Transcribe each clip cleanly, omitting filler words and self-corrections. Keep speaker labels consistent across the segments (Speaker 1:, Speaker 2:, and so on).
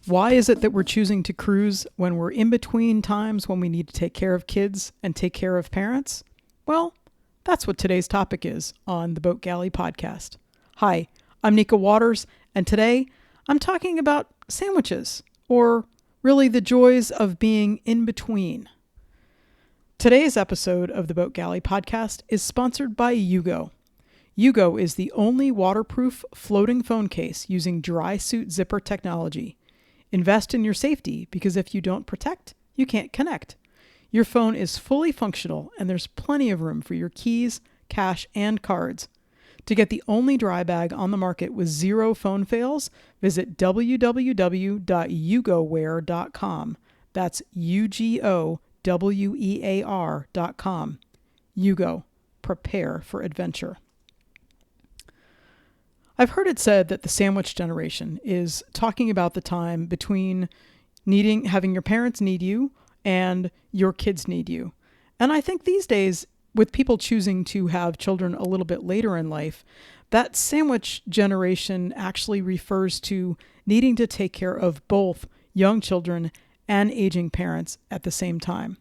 Speaker 1: Why is it that we're choosing to cruise when we're in between times when we need to take care of kids and take care of parents? Well, that's what today's topic is on the Boat Galley podcast. Hi, I'm Nika Waters, and today I'm talking about sandwiches, or really the joys of being in between. Today's episode of the Boat Galley podcast is sponsored by Yugo. Yugo is the only waterproof floating phone case using dry suit zipper technology. Invest in your safety because if you don't protect, you can't connect. Your phone is fully functional and there's plenty of room for your keys, cash, and cards. To get the only dry bag on the market with zero phone fails, visit www.yugowear.com. That's UGOWEAR.com. Yugo. Prepare for adventure. I've heard it said that the sandwich generation is talking about the time between having your parents need you and your kids need you. And I think these days, with people choosing to have children a little bit later in life, that sandwich generation actually refers to needing to take care of both young children and aging parents at the same time.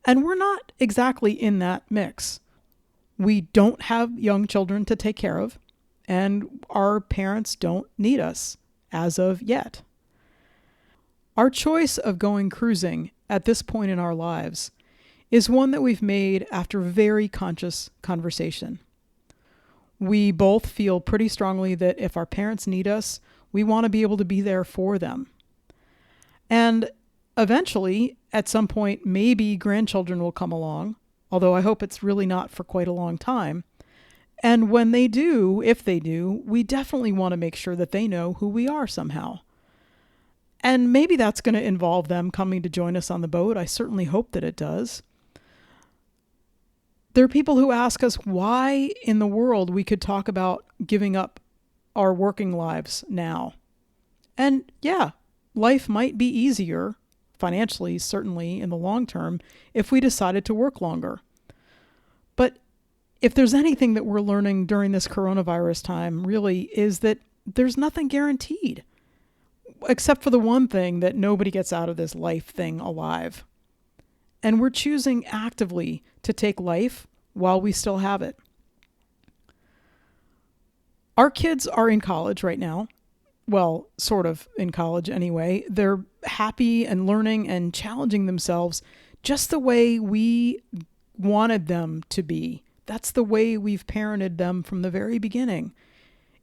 Speaker 1: And we're not exactly in that mix. We don't have young children to take care of, and our parents don't need us as of yet. Our choice of going cruising at this point in our lives is one that we've made after very conscious conversation. We both feel pretty strongly that if our parents need us, we want to be able to be there for them. And eventually, at some point, maybe grandchildren will come along, although I hope it's really not for quite a long time. And when they do, if they do, we definitely want to make sure that they know who we are somehow. And maybe that's going to involve them coming to join us on the boat. I certainly hope that it does. There are people who ask us why in the world we could talk about giving up our working lives now. And yeah, life might be easier, financially, certainly in the long term, if we decided to work longer. But if there's anything that we're learning during this coronavirus time, really, is that there's nothing guaranteed, except for the one thing that nobody gets out of this life thing alive. And we're choosing actively to take life while we still have it. Our kids are in college right now. Well, sort of in college anyway. They're happy and learning and challenging themselves just the way we wanted them to be. That's the way we've parented them from the very beginning,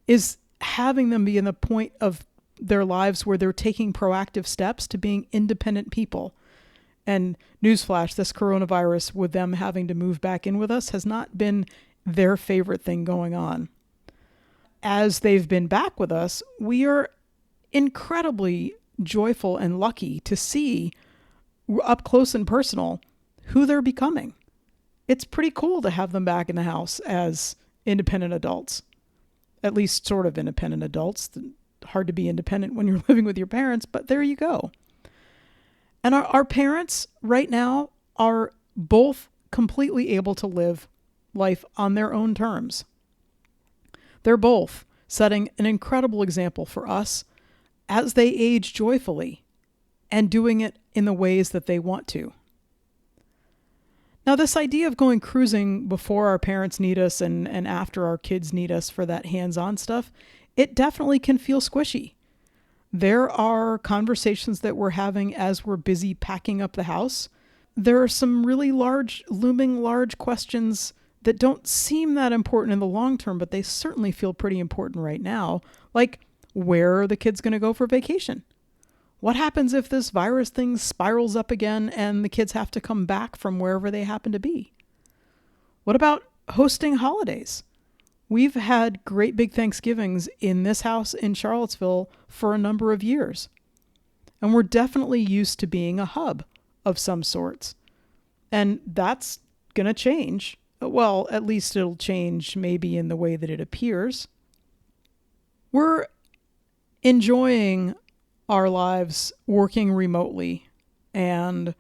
Speaker 1: is having them be in the point of their lives where they're taking proactive steps to being independent people. And newsflash, this coronavirus with them having to move back in with us has not been their favorite thing going on. As they've been back with us, we are incredibly joyful and lucky to see up close and personal who they're becoming. It's pretty cool to have them back in the house as independent adults, at least sort of independent adults. Hard to be independent when you're living with your parents, but there you go. And our parents right now are both completely able to live life on their own terms. They're both setting an incredible example for us as they age joyfully and doing it in the ways that they want to. Now, this idea of going cruising before our parents need us and after our kids need us for that hands-on stuff, it definitely can feel squishy. There are conversations that we're having as we're busy packing up the house. There are some really looming large questions that don't seem that important in the long term, but they certainly feel pretty important right now. Like, where are the kids going to go for vacation? What happens if this virus thing spirals up again and the kids have to come back from wherever they happen to be? What about hosting holidays? We've had great big Thanksgivings in this house in Charlottesville for a number of years. And we're definitely used to being a hub of some sorts. And that's going to change. Well, at least it'll change maybe in the way that it appears. We're enjoying our lives working remotely and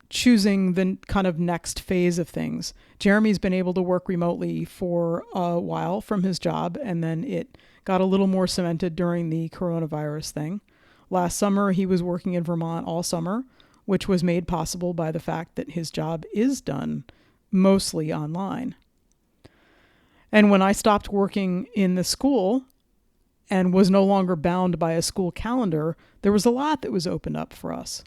Speaker 1: choosing the kind of next phase of things. Jeremy's been able to work remotely for a while from his job, and then it got a little more cemented during the coronavirus thing. Last summer, he was working in Vermont all summer, which was made possible by the fact that his job is done mostly online. And when I stopped working in the school and was no longer bound by a school calendar, there was a lot that was opened up for us.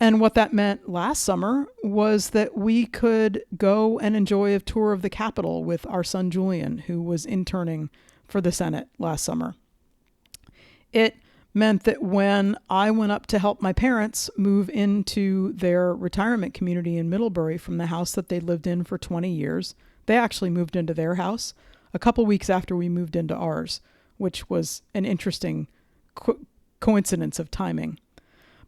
Speaker 1: And what that meant last summer was that we could go and enjoy a tour of the Capitol with our son Julian, who was interning for the Senate last summer. It meant that when I went up to help my parents move into their retirement community in Middlebury from the house that they lived in for 20 years, they actually moved into their house a couple weeks after we moved into ours, which was an interesting coincidence of timing.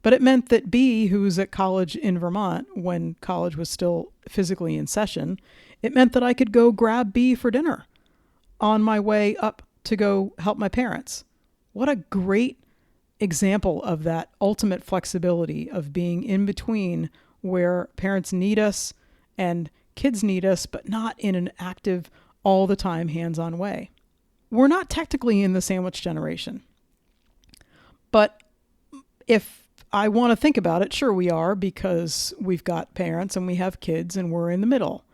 Speaker 1: But it meant that B, who was at college in Vermont when college was still physically in session, it meant that I could go grab B for dinner on my way up to go help my parents. What a great example of that ultimate flexibility of being in between where parents need us and kids need us, but not in an active, all the time, hands-on way. We're not technically in the sandwich generation. But if I want to think about it, sure we are, because we've got parents and we have kids and we're in the middle.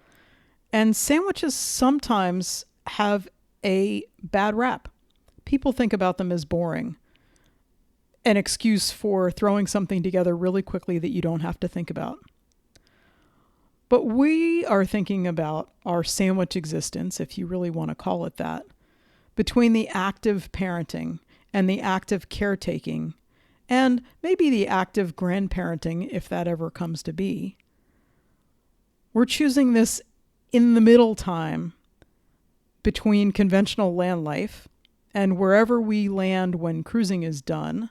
Speaker 1: And sandwiches sometimes have a bad rap. People think about them as boring. An excuse for throwing something together really quickly that you don't have to think about. But we are thinking about our sandwich existence, if you really want to call it that, between the active parenting and the active caretaking, and maybe the active grandparenting, if that ever comes to be. We're choosing this in the middle time between conventional land life and wherever we land when cruising is done.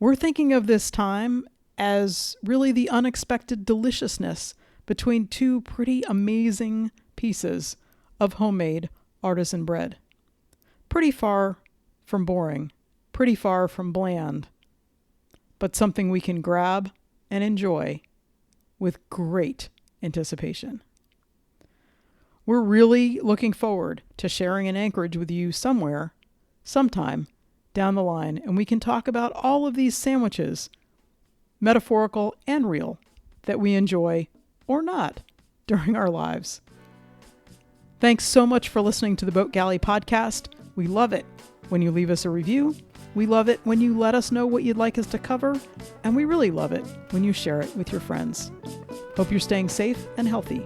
Speaker 1: We're thinking of this time as really the unexpected deliciousness between two pretty amazing pieces of homemade artisan bread. Pretty far from boring, pretty far from bland, but something we can grab and enjoy with great anticipation. We're really looking forward to sharing an Anchorage with you somewhere, sometime down the line, and we can talk about all of these sandwiches, metaphorical and real, that we enjoy or not during our lives. Thanks so much for listening to the Boat Galley podcast. We love it when you leave us a review. We love it when you let us know what you'd like us to cover. And we really love it when you share it with your friends. Hope you're staying safe and healthy.